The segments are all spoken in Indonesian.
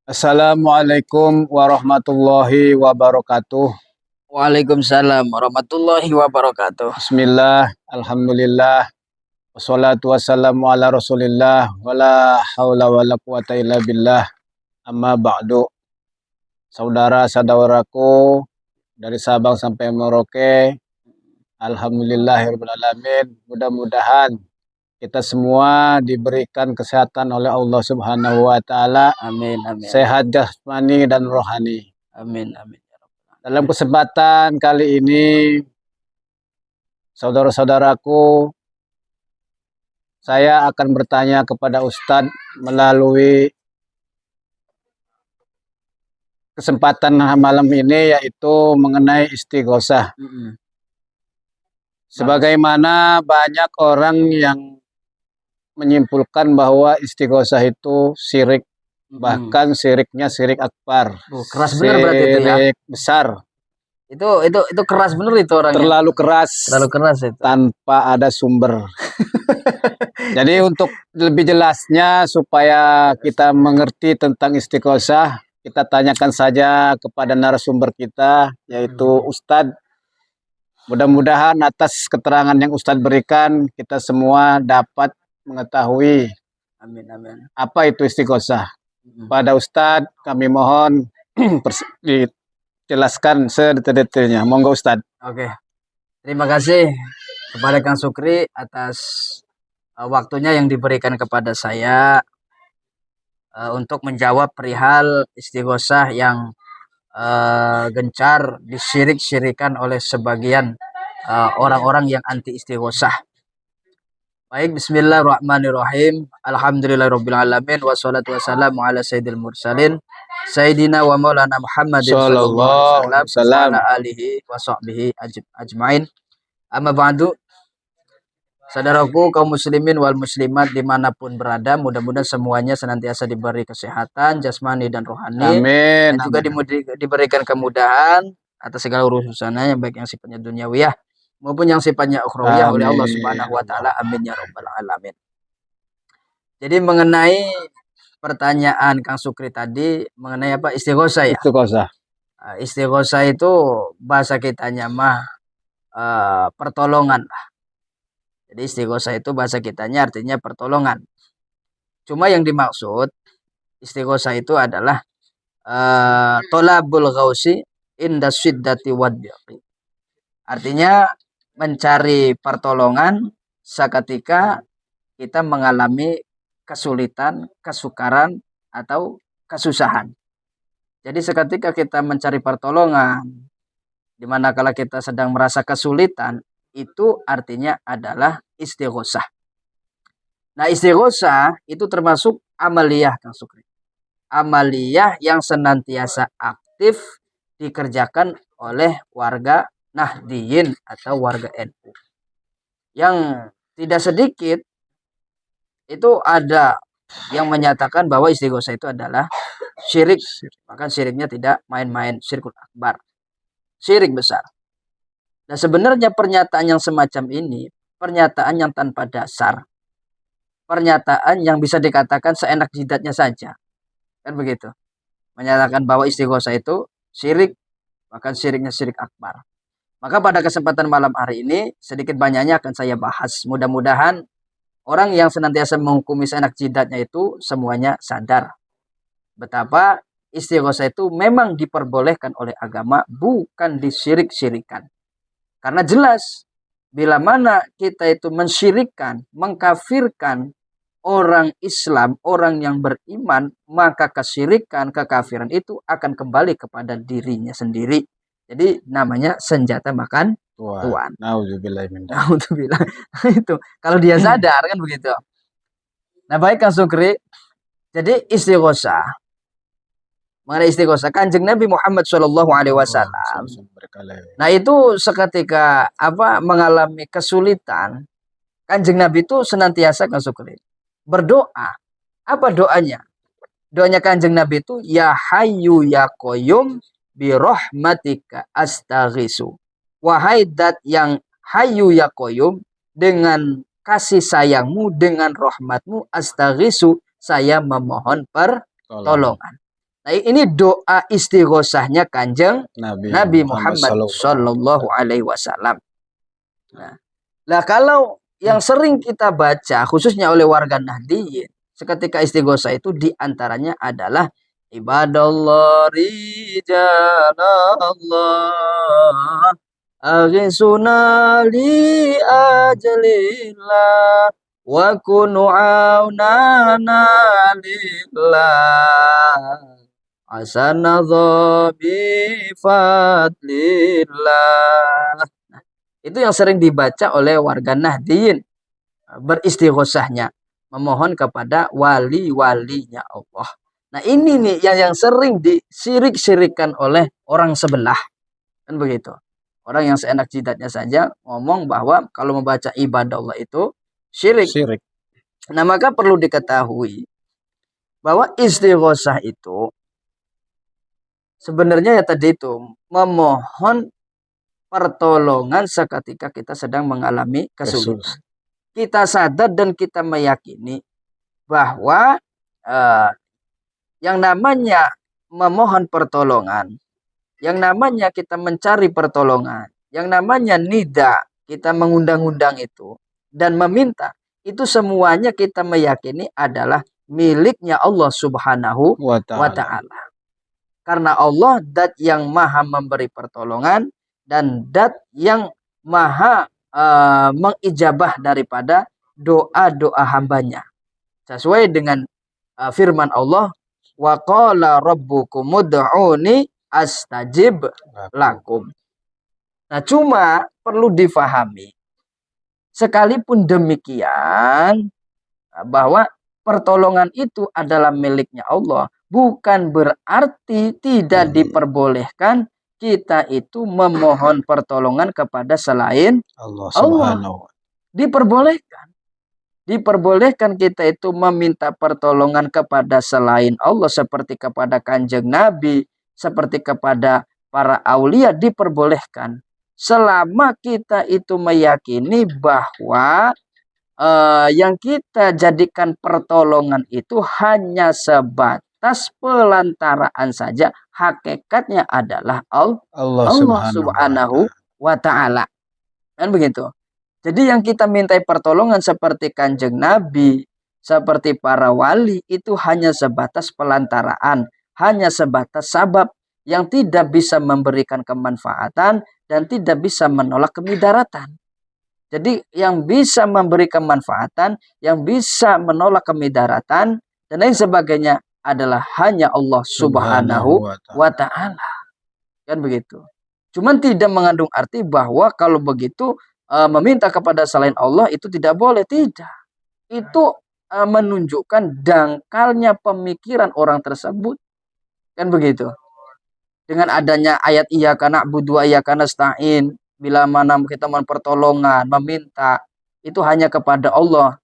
Assalamualaikum warahmatullahi wabarakatuh. Waalaikumsalam warahmatullahi wabarakatuh. Bismillah, alhamdulillah, wassalatu wassalamu ala rasulillah, wala hawla wala quwata illa billah, amma ba'du. Saudara-saudaraku dari Sabang sampai Merauke, alhamdulillahirabbil alamin. Mudah-mudahan kita semua diberikan kesehatan oleh Allah Subhanahu wa taala, Amin, amin. sehat jasmani dan rohani. Amin, amin. Dalam kesempatan kali ini, saudara-saudaraku, saya akan bertanya kepada Ustadz melalui kesempatan malam ini, yaitu mengenai istighosah. Sebagaimana banyak orang yang menyimpulkan bahwa istighosah itu syirik, bahkan syiriknya syirik akbar. Keras bener berarti itu ya. Syirik besar. Itu keras bener itu orangnya. Terlalu keras. Terlalu keras itu. Tanpa ada sumber. Jadi untuk lebih jelasnya supaya kita mengerti tentang istighosah, kita tanyakan saja kepada narasumber kita, yaitu Ustadz. Mudah-mudahan atas keterangan yang Ustadz berikan, kita semua dapat mengetahui Amin, amin. apa itu istighosah. Pada Ustadz kami mohon dijelaskan sedetail-detailnya. Monggo Ustadz. Oke. Terima kasih kepada Kang Sukri atas waktunya yang diberikan kepada saya untuk menjawab perihal istighosah yang gencar disyirik-syirikan oleh sebagian orang-orang yang anti istighosah. Baik, bismillahirrahmanirrahim. Alhamdulillahirrabbilalamin. Wassalatu wassalamu ala sayyidil mursalin Sayyidina wa maulana Muhammadin sallallahu alaihi wasallam wa ala alihi wa sahbihi ajmain. Amma ba'du. Saudaraku kaum muslimin wal muslimat dimanapun berada, mudah-mudahan semuanya senantiasa diberi kesehatan jasmani dan rohani. Amin. Dan juga diberikan kemudahan atas segala urusannya, yang baik yang sifatnya duniawiyah maupun yang sifatnya ukhrawiyah oleh Allah Subhanahu wa taala. Amin ya rabbal alamin. Jadi mengenai pertanyaan Kang Sukri tadi mengenai apa istighosah ya? Istighosah. Istighosah itu bahasa kitanya mah pertolongan lah. Jadi istighosah itu bahasa kitanya artinya pertolongan. Cuma yang dimaksud istighosah itu adalah tolabul ghausi inda syiddati waddiqi. Artinya mencari pertolongan seketika kita mengalami kesulitan, kesukaran, atau kesusahan. Jadi seketika kita mencari pertolongan, dimana kalau kita sedang merasa kesulitan, itu artinya adalah istighosah. Nah, istighosah itu termasuk amaliyah, Kang Sukri. Amaliyah yang senantiasa aktif dikerjakan oleh warga Nahdliyin atau warga NU. Yang tidak sedikit itu ada yang menyatakan bahwa istighosah itu adalah syirik. Bahkan syiriknya tidak main-main, syirkul akbar. Syirik besar. Nah, sebenarnya pernyataan yang semacam ini, pernyataan yang tanpa dasar. Pernyataan yang bisa dikatakan seenak jidatnya saja. Kan begitu. Menyatakan bahwa istighosah itu syirik, bahkan syiriknya syirik akbar. Maka pada kesempatan malam hari ini sedikit banyaknya akan saya bahas. Mudah-mudahan orang yang senantiasa menghukumi seenak jidatnya itu semuanya sadar betapa istighosah itu memang diperbolehkan oleh agama, bukan disyirik-syirikan. Karena jelas bila mana kita itu mensyirikkan, mengkafirkan orang Islam, orang yang beriman, maka kesyirikan, kekafiran itu akan kembali kepada dirinya sendiri. Jadi namanya senjata makan tuan. Nauzubillah. Itu kalau dia sadar kan begitu. Nah, baik Kang Sukri. Jadi istighosah. Mengenai istighosah, Kanjeng Nabi Muhammad Shallallahu Alaihi Wasallam. Nah, itu seketika mengalami kesulitan, Kanjeng Nabi itu senantiasa Kang Sukri berdoa. Apa doanya? Doanya Kanjeng Nabi itu ya Hayyu ya Qayyum birahmatika astaghisu. Wahai Dat yang Hayyu ya Qayyum, dengan kasih sayangmu, dengan rahmatmu, astaghisu, saya memohon pertolongan. Nah, ini doa istighosahnya Kanjeng Nabi Muhammad Sallallahu Alaihi Wasallam. Nah, kalau yang sering kita baca, khususnya oleh warga Nahdliyin, seketika istighosah itu diantaranya adalah ibadallah rijalallah aghisuna li ajalillah wa kunu aunana lillah asanadha bi fadlillah. Itu yang sering dibaca oleh warga Nahdliyin beristighosahnya, memohon kepada wali-walinya Allah. Nah, ini nih yang sering disirik-sirikan oleh orang sebelah. Kan begitu. Orang yang seenak jidatnya saja ngomong bahwa kalau membaca ibadah Allah itu syirik. Nah, maka perlu diketahui bahwa istighosah itu sebenarnya ya tadi itu memohon pertolongan seketika kita sedang mengalami kesulitan. Kita sadar dan kita meyakini bahwa yang namanya memohon pertolongan, yang namanya kita mencari pertolongan, yang namanya nida, kita mengundang-undang itu dan meminta, itu semuanya kita meyakini adalah miliknya Allah Subhanahu wa Ta'ala. Karena Allah dat yang maha memberi pertolongan dan dat yang maha mengijabah daripada doa-doa hambanya. Sesuai dengan firman Allah, wa qala rabbukum ud'uni astajib lakum. Nah, cuma perlu difahami, sekalipun demikian, bahwa pertolongan itu adalah miliknya Allah, bukan berarti tidak diperbolehkan kita itu memohon pertolongan kepada selain Allah. Diperbolehkan. Diperbolehkan kita itu meminta pertolongan kepada selain Allah, seperti kepada Kanjeng Nabi, seperti kepada para aulia, diperbolehkan. Selama kita itu meyakini bahwa yang kita jadikan pertolongan itu hanya sebatas pelantaraan saja, hakikatnya adalah Allah Subhanahu wa Ta'ala. Kan begitu. Jadi yang kita mintai pertolongan seperti Kanjeng Nabi, seperti para wali, itu hanya sebatas pelantaraan, hanya sebatas sabab yang tidak bisa memberikan kemanfaatan dan tidak bisa menolak kemidaratan. Jadi yang bisa memberi kemanfaatan, yang bisa menolak kemidaratan, dan lain sebagainya adalah hanya Allah Subhanahu wa Ta'ala. Kan begitu. Cuman tidak mengandung arti bahwa kalau begitu meminta kepada selain Allah itu tidak boleh. Tidak. Itu menunjukkan dangkalnya pemikiran orang tersebut. Kan begitu. Dengan adanya ayat iyyaka na'budu wa iyyaka nasta'in, bila mana kita mohon pertolongan, meminta, itu hanya kepada Allah.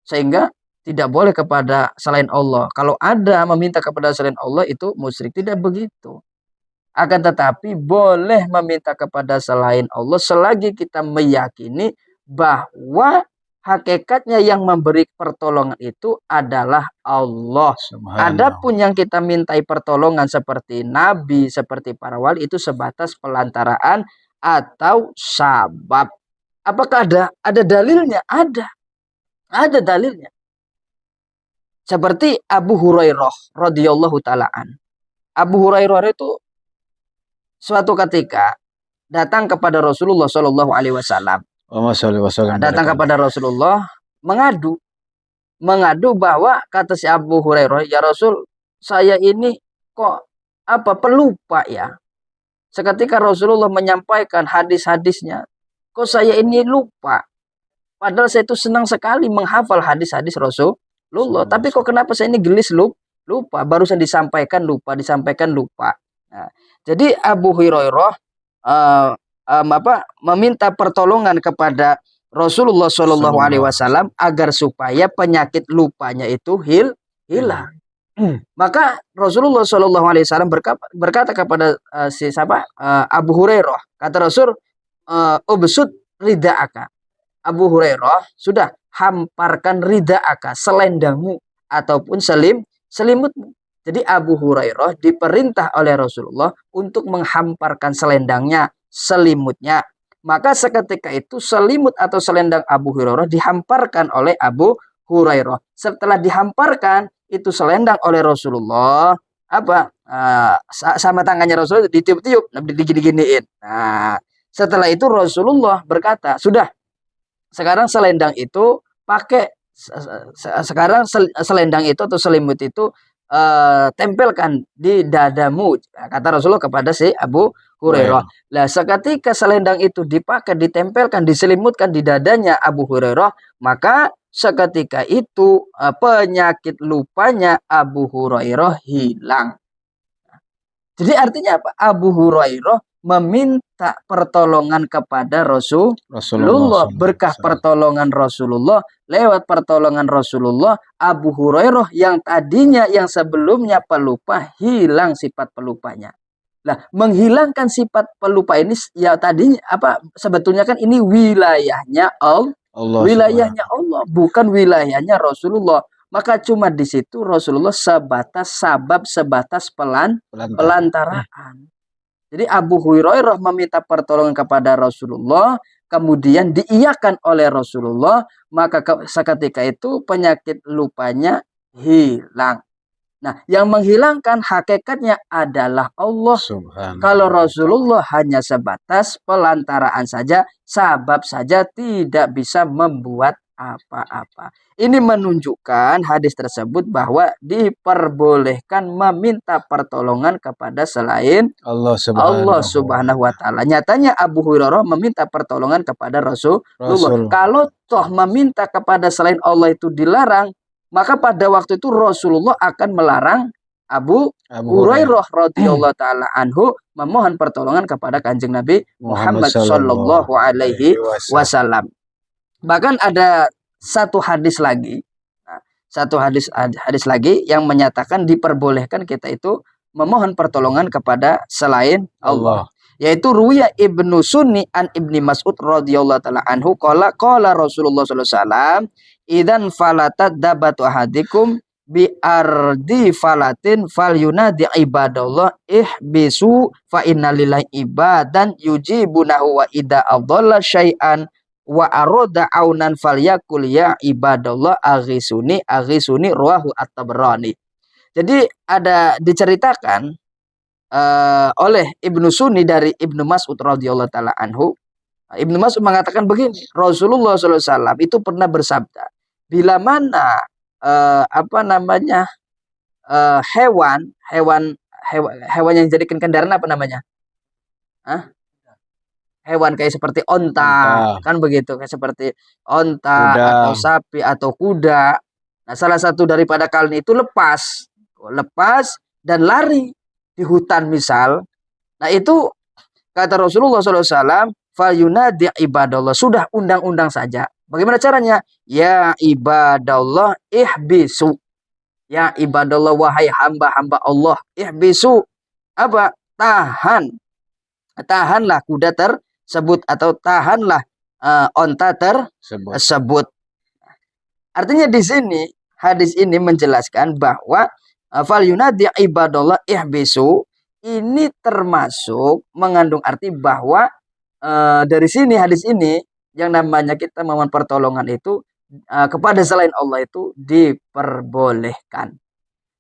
Sehingga tidak boleh kepada selain Allah. Kalau ada meminta kepada selain Allah itu musyrik. Tidak begitu. Akan tetapi boleh meminta kepada selain Allah selagi kita meyakini bahwa hakikatnya yang memberi pertolongan itu adalah Allah. Adapun yang kita mintai pertolongan seperti Nabi, seperti para wali, itu sebatas pelantaraan atau sabab. Apakah ada dalilnya? Ada dalilnya. Seperti Abu Hurairah radhiyallahu taalaan. Abu Hurairah itu suatu ketika datang kepada Rasulullah Shallallahu Alaihi Wasallam. Datang kepada Rasulullah mengadu bahwa kata si Abu Hurairah, ya Rasul, saya ini kok pelupa ya. Seketika Rasulullah menyampaikan hadis-hadisnya, kok saya ini lupa. Padahal saya itu senang sekali menghafal hadis-hadis Rasulullah. Tapi kok kenapa saya ini gelis lupa? Barusan disampaikan lupa. Nah, jadi Abu Hurairah meminta pertolongan kepada Rasulullah Shallallahu Alaihi Wasallam agar supaya penyakit lupanya itu hilang. Maka Rasulullah Shallallahu Alaihi Wasallam berkata kepada Abu Hurairah, kata Rasul, ubsud rida'aka. Abu Hurairah, sudah hamparkan rida'aka, selendangmu ataupun selimutmu. Jadi Abu Hurairah diperintah oleh Rasulullah untuk menghamparkan selendangnya, selimutnya. Maka seketika itu selimut atau selendang Abu Hurairah dihamparkan oleh Abu Hurairah. Setelah dihamparkan itu selendang oleh Rasulullah, sama tangannya Rasulullah ditiup-tiup, digini-giniin. Nah, setelah itu Rasulullah berkata, sudah, sekarang selendang itu pakai, sekarang selendang itu atau selimut itu tempelkan di dadamu, kata Rasulullah kepada si Abu Hurairah. Lah seketika selendang itu dipakai, ditempelkan, diselimutkan di dadanya Abu Hurairah, maka seketika itu penyakit lupanya Abu Hurairah hilang. Jadi artinya apa? Abu Hurairah meminta pertolongan kepada Rasulullah. Berkah pertolongan Rasulullah, lewat pertolongan Rasulullah, Abu Hurairah yang tadinya, yang sebelumnya pelupa, hilang sifat pelupanya. Nah, menghilangkan sifat pelupa ini ya tadinya apa? Sebetulnya kan ini wilayahnya Allah, wilayahnya Allah, bukan wilayahnya Rasulullah. Maka cuma di situ Rasulullah sebatas sabab, sebatas pelantaraan. Jadi Abu Hurairah meminta pertolongan kepada Rasulullah, kemudian diiyakan oleh Rasulullah, maka seketika itu penyakit lupanya hilang. Nah, yang menghilangkan hakikatnya adalah Allah. Kalau Rasulullah hanya sebatas pelantaraan saja, sabab saja, tidak bisa membuat apa-apa. Ini menunjukkan hadis tersebut bahwa diperbolehkan meminta pertolongan kepada selain Allah Subhanahu wa taala. Nyatanya Abu Hurairah meminta pertolongan kepada Rasulullah. Kalau toh meminta kepada selain Allah itu dilarang, maka pada waktu itu Rasulullah akan melarang Abu Hurairah radhiyallahu taala anhu memohon pertolongan kepada Kanjeng Nabi Muhammad sallallahu alaihi wasallam. Bahkan ada satu hadis lagi, satu hadis lagi yang menyatakan diperbolehkan kita itu memohon pertolongan kepada selain Allah. Yaitu ruwiya Ibnu Sunni an Ibni Mas'ud radhiyallahu taala anhu qala Rasulullah sallallahu alaihi wasallam idan falatat dabatu ahadikum bi ardi falatin falyunadi ibadallah ihbisu fa innalillahi ibadan yujibunahu wa idza adalla syai'an wa aroda aunan falyakul ya ibadallah aghisuni ruahu at-Tabrani. Jadi ada diceritakan oleh Ibnu Sunni dari Ibnu Mas'ud radhiyallahu taala anhu. Ibnu Mas'ud mengatakan begini, Rasulullah SAW itu pernah bersabda, bila mana hewan yang dijadikan kendaraan apa namanya? Hewan kayak seperti onta, kan begitu, kayak seperti onta kuda, atau sapi atau kuda. Nah, salah satu daripada kalian itu lepas dan lari di hutan misal. Nah, itu kata Rasulullah SAW, falyunadi ibadallah, sudah undang-undang saja. Bagaimana caranya? Ya ibadallah ihbisu. Ya ibadallah, wahai hamba-hamba Allah, ihbisu. Apa? Tahanlah kuda tersebut atau tahanlah onta tersebut. Artinya di sini hadis ini menjelaskan bahwa falyunadi ibadallah ihbisu ini termasuk mengandung arti bahwa dari sini hadis ini yang namanya kita memohon pertolongan itu kepada selain Allah itu diperbolehkan.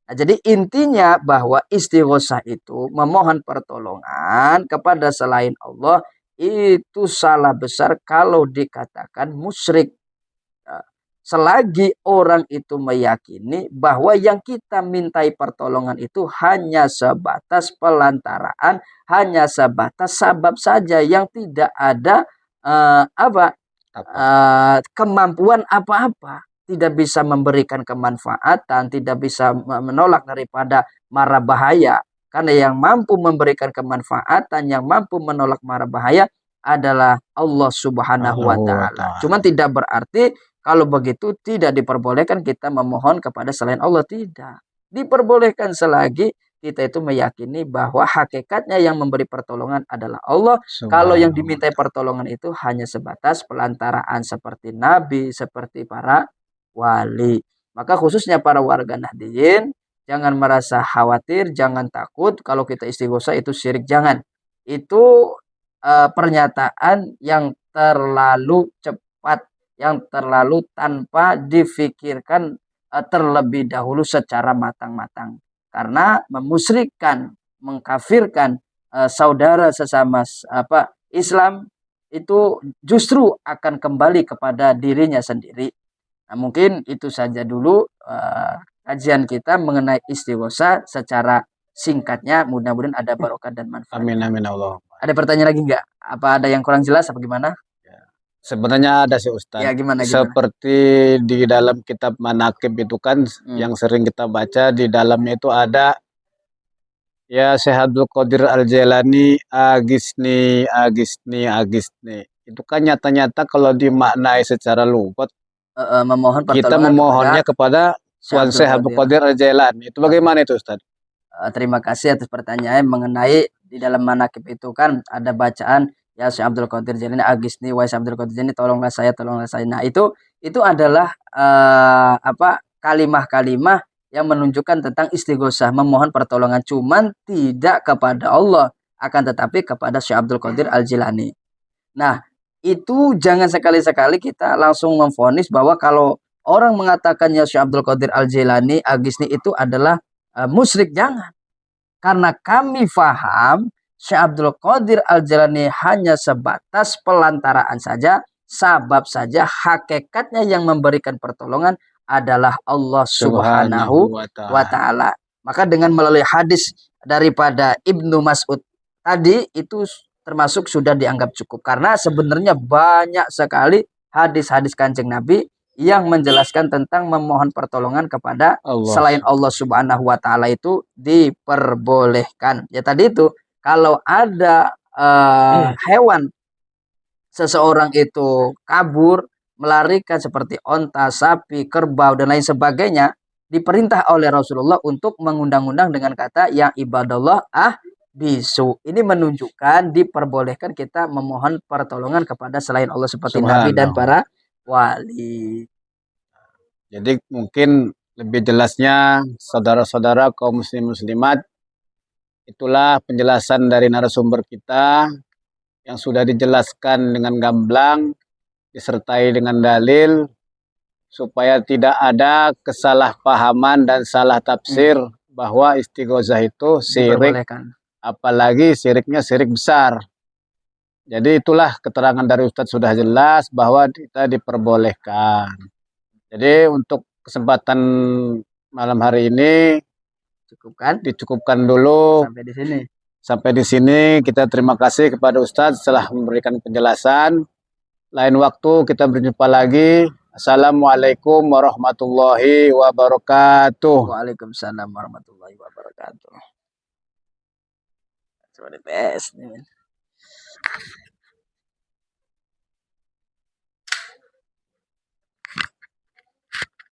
Nah, jadi intinya bahwa istighosah itu memohon pertolongan kepada selain Allah itu salah besar kalau dikatakan musyrik. Selagi orang itu meyakini bahwa yang kita mintai pertolongan itu hanya sebatas pelantaraan, hanya sebatas sabab saja yang tidak ada kemampuan apa-apa. Tidak bisa memberikan kemanfaatan, tidak bisa menolak daripada mara bahaya. Karena yang mampu memberikan kemanfaatan, yang mampu menolak mara bahaya adalah Allah Subhanahu wa taala. Cuma tidak berarti kalau begitu tidak diperbolehkan kita memohon kepada selain Allah, tidak. Diperbolehkan selagi kita itu meyakini bahwa hakikatnya yang memberi pertolongan adalah Allah. Kalau yang dimintai pertolongan itu hanya sebatas pelantaraan seperti nabi, seperti para wali. Maka khususnya para warga Nahdliyin, jangan merasa khawatir, jangan takut kalau kita istighosah itu syirik, jangan. Itu pernyataan yang terlalu cepat, yang terlalu tanpa difikirkan terlebih dahulu secara matang-matang. Karena memusyrikkan, mengkafirkan saudara sesama Islam itu justru akan kembali kepada dirinya sendiri. Nah, mungkin itu saja dulu kajian kita mengenai istighosa secara singkatnya. Mudah-mudahan ada barokah dan manfaat. Amin amin Allah. Ada pertanyaan lagi nggak? Apa ada yang kurang jelas apa gimana? Sebenarnya ada sih Ustaz. Ya gimana? Seperti di dalam kitab Manaqib itu kan yang sering kita baca, di dalamnya itu ada ya Syekh Abdul Qadir Al-Jailani Agisni Agisni Agisni. Itu kan nyata-nyata kalau dimaknai secara lugat Memohon kita pertolongan memohonnya kepada Tuan Syekh Abdul Qadir Al-Jailani. Itu bagaimana itu Ustaz? Terima kasih atas pertanyaan mengenai di dalam manaqib itu kan ada bacaan ya Syekh Abdul Qadir Jailani Agisni wa Syekh Abdul Qadir Jailani tolonglah saya. Nah, itu adalah kalimah-kalimah yang menunjukkan tentang istighosah, memohon pertolongan, cuman tidak kepada Allah, akan tetapi kepada Syekh Abdul Qadir Al-Jilani. Nah, itu jangan sekali-sekali kita langsung memvonis bahwa kalau orang mengatakan ya Syekh Abdul Qadir Al-Jilani Agisni itu adalah musyrik, jangan. Karena kami faham Syekh Abdul Qadir Al-Jilani hanya sebatas pelantaraan saja, sabab saja, hakikatnya yang memberikan pertolongan adalah Allah Subhanahu wa Ta'ala. Maka dengan melalui hadis daripada Ibnu Mas'ud tadi itu termasuk sudah dianggap cukup. Karena sebenarnya banyak sekali hadis-hadis Kanjeng Nabi yang menjelaskan tentang memohon pertolongan kepada selain Allah Subhanahu wa Ta'ala itu diperbolehkan. Ya tadi itu kalau ada hewan seseorang itu kabur, melarikan seperti onta, sapi, kerbau dan lain sebagainya, diperintah oleh Rasulullah untuk mengundang-undang dengan kata yang ibadallah bisu. Ini menunjukkan diperbolehkan kita memohon pertolongan kepada selain Allah seperti Nabi dan para wali. Jadi mungkin lebih jelasnya saudara-saudara kaum muslim muslimat, itulah penjelasan dari narasumber kita yang sudah dijelaskan dengan gamblang disertai dengan dalil supaya tidak ada kesalahpahaman dan salah tafsir bahwa istighosah itu syirik, apalagi syiriknya syirik besar. Jadi itulah keterangan dari Ustadz sudah jelas bahwa kita diperbolehkan. Jadi untuk kesempatan malam hari ini dicukupkan dulu sampai di sini. Sampai di sini kita terima kasih kepada Ustadz setelah memberikan penjelasan. Lain waktu kita berjumpa lagi. Assalamualaikum warahmatullahi wabarakatuh. Waalaikumsalam warahmatullahi wabarakatuh. Coba di PS nih.